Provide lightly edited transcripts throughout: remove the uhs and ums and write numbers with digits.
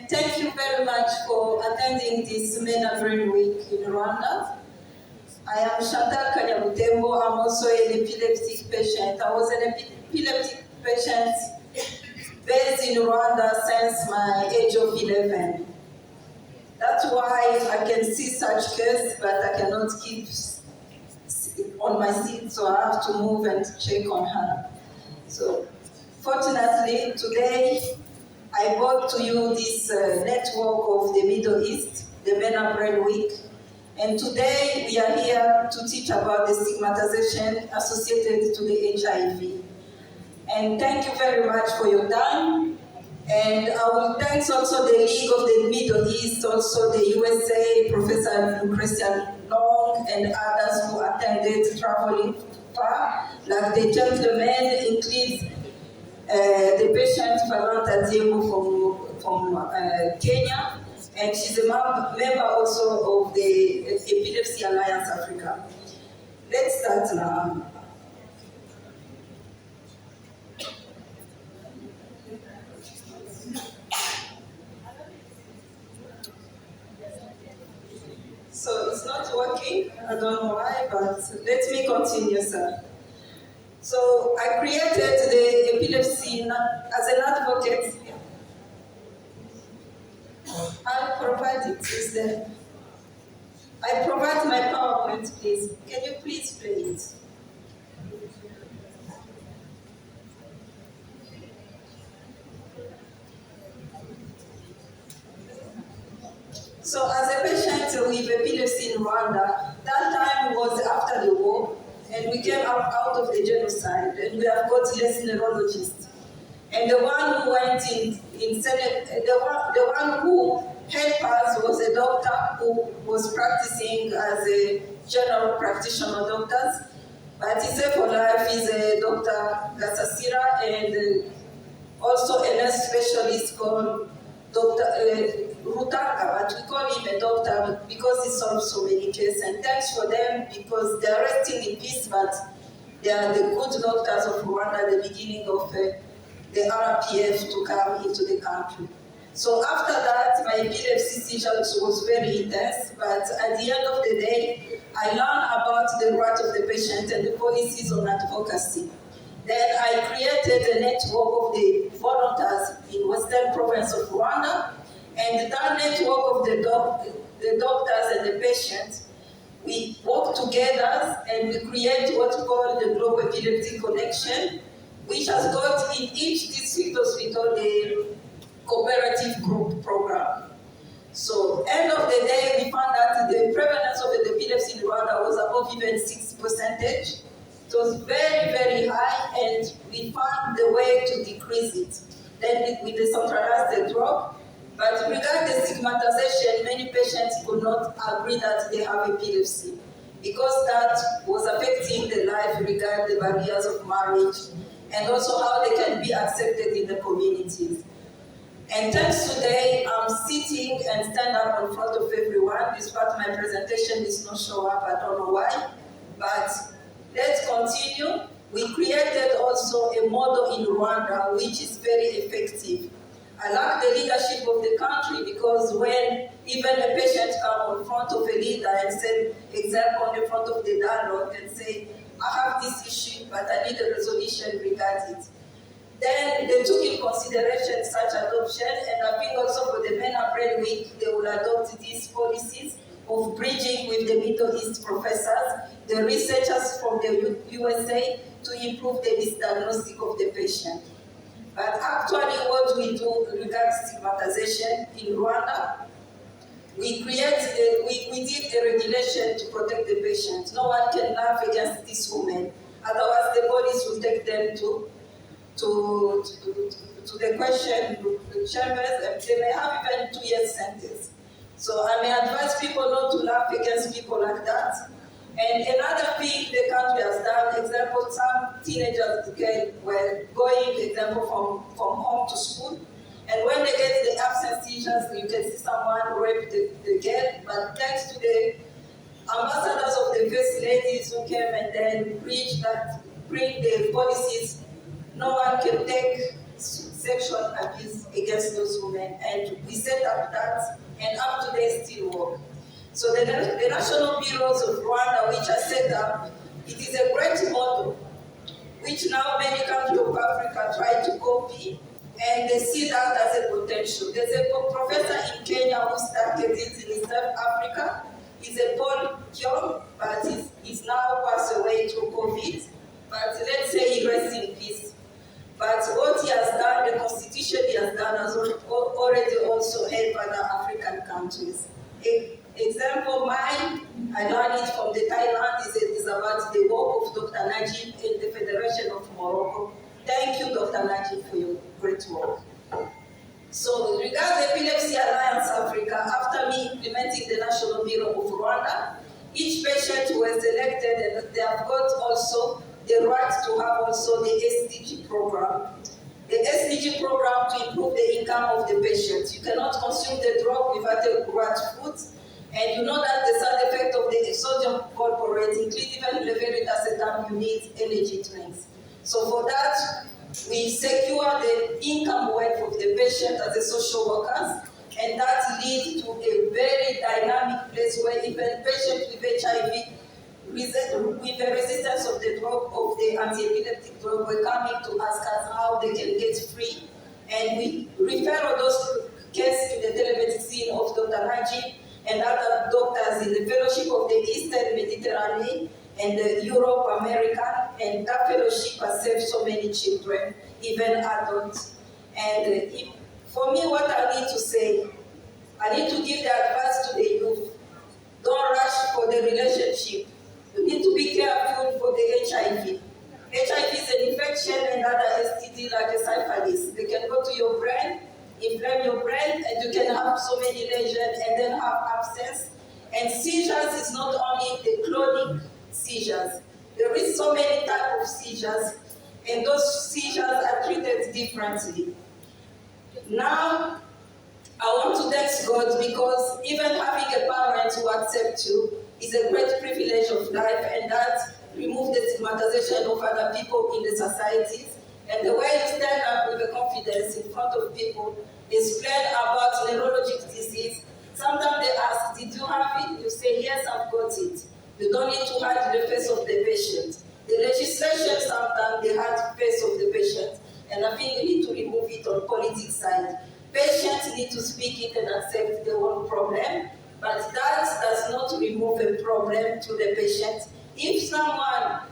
And thank you very much for attending this MENA Brain Week in Rwanda. I am Chantal Kanyabutembo. I'm also an epileptic patient. I was an epileptic patient based in Rwanda since my age of 11. That's why I can see such cases, but I cannot keep on my seat, so I have to move and check on her. So, fortunately, today I brought to you this network of the Middle East, the MENA Brain Week. And today we are here to teach about the stigmatization associated to the HIV. And thank you very much for your time. And I will thank also the League of the Middle East, also the USA, Professor Christian Long, and others who attended traveling far, like the gentleman includes the patient Valanta Diego from Kenya, and she's a member also of the Epilepsy Alliance Africa. Let's start now. So it's not working, I don't know why, but let me continue, sir. So I created the epilepsy as an advocate. I'll provide it, is there? I provide my PowerPoint, please. Can you please play it? So as a patient with epilepsy in Rwanda, that time was after the war, and we came out of the genocide, and we have got less neurologists. And the one who went in Senate, the one who helped us was a doctor who was practicing as a general practitioner doctor. But he saved for life is a Dr. Gasasira, and also a nurse specialist called Dr. Rutaka, but we call him a doctor because he solves so many cases. And thanks for them because they are resting in peace, but they are the good doctors of Rwanda at the beginning of the RPF to come into the country. So after that, my epilepsy seizures was very intense, but at the end of the day, I learned about the right of the patient and the policies on advocacy. Then I created a network of the volunteers in Western Province of Rwanda, and that network of the doctors and the patients, we work together and we create what we call the Global Epilepsy Connection, which has got in each district hospital the cooperative group program. So, end of the day, we found that the prevalence of the epilepsy in Rwanda was above even 6%. It was very, very high, and we found the way to decrease it. Then we decentralized the drug, but regarding the stigmatization, many patients could not agree that they have epilepsy because that was affecting their life regarding the barriers of marriage and also how they can be accepted in the communities. And thanks today, I'm sitting and stand up in front of everyone. Despite my presentation is not show up, I don't know why. But let's continue. We created also a model in Rwanda which is very effective. I like the leadership of the country because when even a patient comes in front of a leader and say, example, in front of the dialogue and say, I have this issue, but I need a resolution regarding it. Then they took in consideration such adoption, and I think also for the MENA Brain Week, they will adopt these policies of bridging with the Middle East professors, the researchers from the USA to improve the misdiagnosis of the patient. But actually what we do regarding stigmatization in Rwanda, we did a regulation to protect the patient. No one can laugh against this woman. Otherwise the police will take them to the question chambers, and they may have even 2 years sentence. So I may advise people not to laugh against people like that. And another thing the country has done, example, some teenagers were going, example, from home to school, and when they get the absence seizures, you can see someone rape the girl, but thanks to the ambassadors of the first ladies who came and then bring the policies, no one can take sexual abuse against those women, and we set up that, and up to date still work. So the National Bureaus of Rwanda, which are set up, it is a great model, which now many countries of Africa try to copy, and they see that as a potential. There's a professor in Kenya who started it in South Africa. He's a Paul Kyong, but he's now passed away through COVID. But let's say he rests in peace. But what he has done, the constitution he has done, has already also helped other African countries. Example mine, I learned it from the Thailand, is about the work of Dr. Najib in the Federation of Morocco. Thank you, Dr. Najib, for your great work. So, regarding Epilepsy Alliance Africa, after me implementing the National Bureau of Rwanda, each patient who was selected, and they have got also the right to have also the SDG program. The SDG program to improve the income of the patient. You cannot consume the drug without the right food, and you know that the side effect of the sodium valproate includes even levetiracetam, you need energy drinks. So for that, we secure the income wealth of the patient as a social workers, and that leads to a very dynamic place where even patients with HIV, with the resistance of the drug, of the anti-epileptic drug, were coming to ask us how they can get free. And we refer all those cases to the telemedicine of Dr. Najib and other doctors in the Fellowship of the Eastern Mediterranean and the Europe, America, and that fellowship has saved so many children, even adults. And for me, what I need to say, I need to give the advice to the youth. Don't rush for the relationship. You need to be careful for the HIV. HIV is an infection and other STD like a syphilis. They can go to your brain, inflame your brain, and you can have so many lesions and then have abscess. And seizures is not only the clonic seizures. There is so many types of seizures, and those seizures are treated differently. Now, I want to thank God because even having a parent who accepts you is a great privilege of life, and that removes the stigmatization of other people in the societies. And the way you stand up with the confidence in front of people, explain about neurologic disease. Sometimes they ask, did you have it? You say, yes, I've got it. You don't need to hide the face of the patient. The legislation sometimes they hide the face of the patient, and I think we need to remove it on politics side. Patients need to speak it and accept their own problem, but that does not remove a problem to the patient. If someone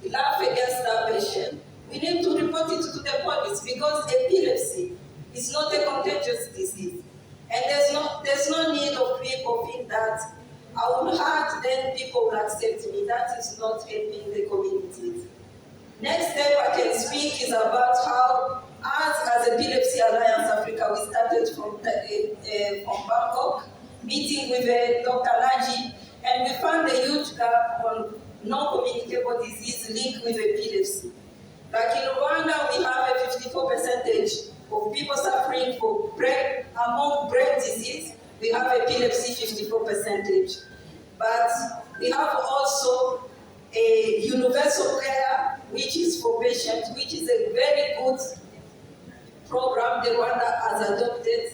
laughs against that patient, we need to report it to the police because epilepsy is not a contagious disease. And there's no need of people think that I will hurt, then people will accept me. That is not helping the communities. Next step I can speak is about how us as Epilepsy Alliance Africa, we started from Bangkok, meeting with Dr. Najib, and we found a huge gap on non-communicable disease linked with epilepsy. Like in Rwanda, we have a 54% of people suffering among brain disease. We have epilepsy 54%. But we have also a universal care, which is for patients, which is a very good program the Rwanda has adopted.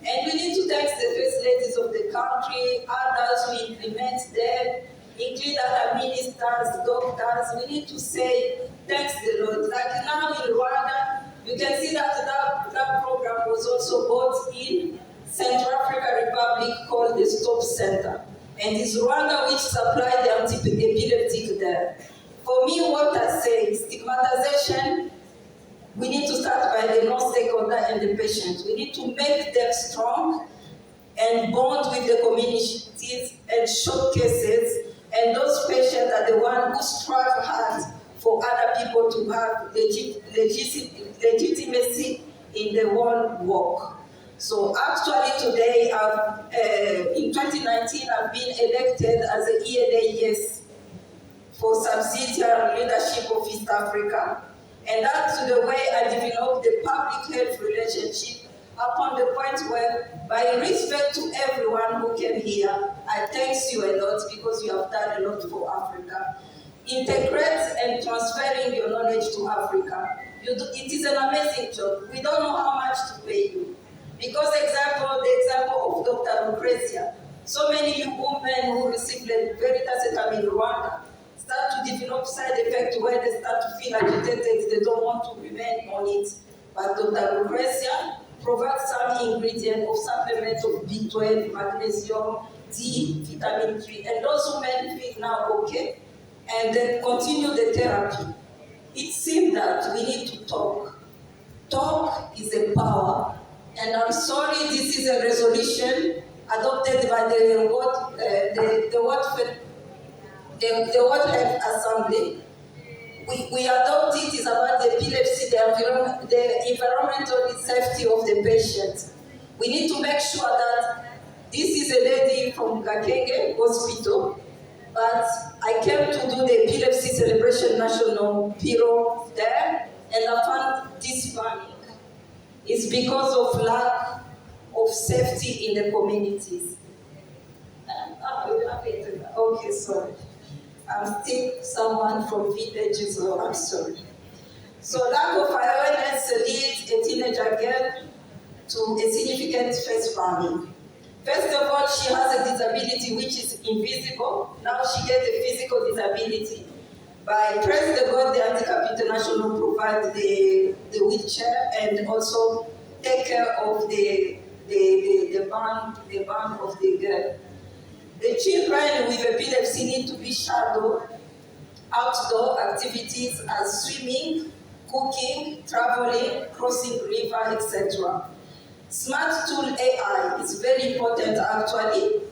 And we need to thank the first ladies of the country, others who implement them, include other ministers, doctors. We need to say, thanks the Lord. Like now in Rwanda, you can see that program was also bought in Central African Republic called the Stop Center. And it's Rwanda which supplied the anti-epileptic there. For me, what I say, stigmatization, we need to start by the non-stakeholder and the patient. We need to make them strong and bond with the communities and showcases. And those patients are the ones who strive hard for other people to have legitimacy in their own work. So actually today, in 2019, I've been elected as an ELAS for subsidiary leadership of East Africa. And that's the way I developed the public health relationship upon the point where, by respect to everyone who came here, I thank you a lot because you have done a lot for Africa. Integrate and transferring your knowledge to Africa. It is an amazing job. We don't know how much to pay you. Because the example of Dr. Lucrezia, so many women who receive Veritas in Rwanda start to develop side effects where they start to feel agitated, they don't want to remain on it. But Dr. Lucrezia provides some ingredient of supplement of B12, magnesium, D, vitamin 3, and those women feel now okay, and then continue the therapy. It seems that we need to talk. Talk is a power. And I'm sorry, this is a resolution adopted by the World Health Assembly. We adopt it, is about the epilepsy, the environmental safety of the patient. We need to make sure that this is a lady from Gakenge Hospital, but I came to do the Epilepsy Celebration National Bureau there, and I found this panic. It's because of lack of safety in the communities. Okay, sorry. I'm still someone from villages, so I'm sorry. So lack of awareness leads a teenager girl to a significant face farming. First of all, she has a disability which is invisible. Now she gets a physical disability. By Praise the God, the Handicap International provide the wheelchair and also take care of the band of the girl. The children with epilepsy need to be shadowed outdoor activities as swimming, cooking, traveling, crossing river, etc. Smart tool AI is very important actually,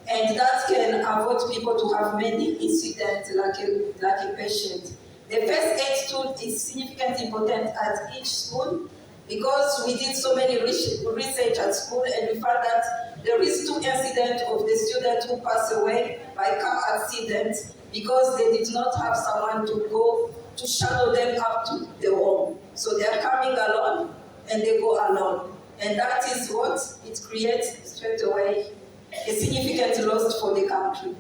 and that can avoid people to have many incidents like a patient. The first aid tool is significantly important at each school because we did so many research at school and we found that there is 2 incidents of the students who pass away by car accident because they did not have someone to go to shadow them up to the home. So they are coming alone and they go alone. And that is what it creates straight away a significant loss for the country.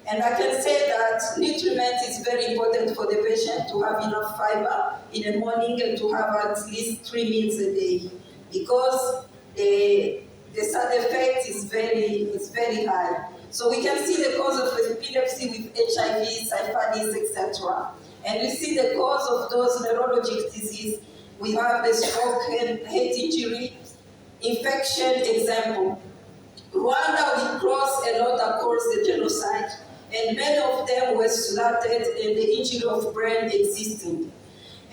And I can say that nutriment is very important for the patient to have enough fiber in the morning and to have at least 3 meals a day because the side effect is very high. So we can see the cause of epilepsy with HIV, syphilis, etc. And we see the cause of those neurologic diseases. We have the stroke, head injury, infection example. Rwanda, we crossed a lot across the genocide, and many of them were slaughtered and the injury of brain existing.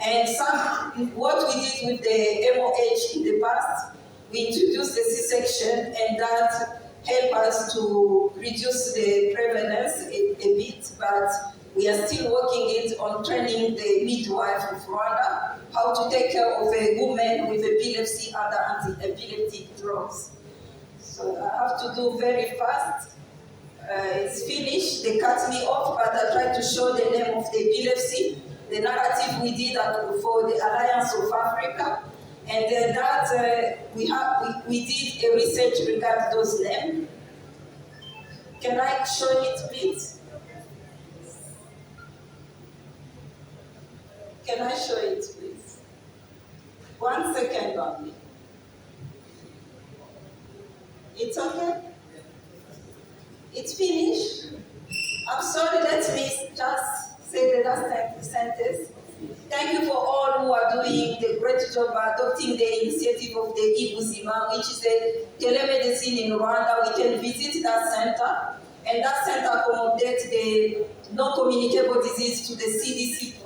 And what we did with the MOH in the past, we introduced the C-section, and that helped us to reduce the prevalence a bit, but we are still working on training the midwife of Rwanda how to take care of a woman with epilepsy, other anti-epileptic drugs. So I have to do very fast. It's finished. They cut me off, but I tried to show the name of the epilepsy, the narrative we did for the Alliance of Africa, and then that we did a research regarding those names. Can I show it, please? Can I show it, please? 1 second only. It's okay? It's finished? I'm sorry, let me just say the last sentence. Thank you for all who are doing the great job by adopting the initiative of the Ibuzima, which is a telemedicine in Rwanda. We can visit that center, and that center accommodates the non-communicable disease to the CDC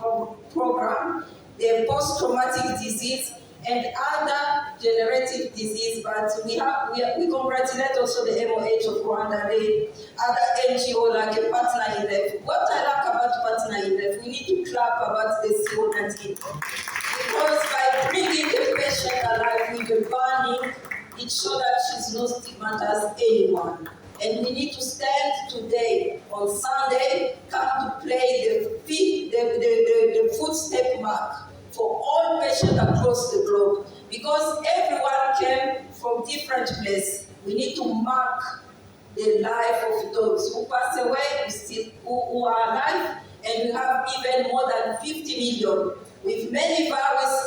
program, the post-traumatic disease, and other generative disease, but we congratulate also the MOH of Rwanda, the other NGO like a Partner in Life. What I like about Partner in Life, we need to clap about the CO19. Because by bringing the patient alive with the burning, it shows that she's not stigmatized anyone. And we need to stand today on Sunday, come to play the footstep mark for all patients across the globe, because everyone came from different places. We need to mark the life of those who pass away, who are alive, and we have even more than 50 million with many viral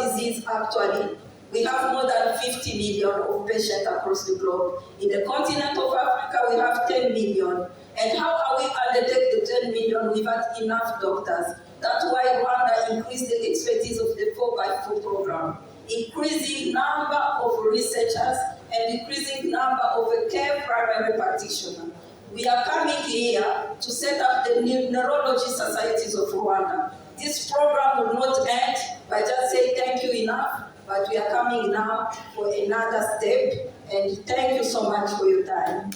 disease actually. We have more than 50 million of patients across the globe. In the continent of Africa, we have 10 million. And how are we undertake the 10 million without enough doctors? That's why Rwanda increased the expertise of the 4x4 program, increasing number of researchers and increasing number of care primary practitioners. We are coming here to set up the neurology societies of Rwanda. This program will not end by just saying thank you enough, but we are coming now for another step, and thank you so much for your time.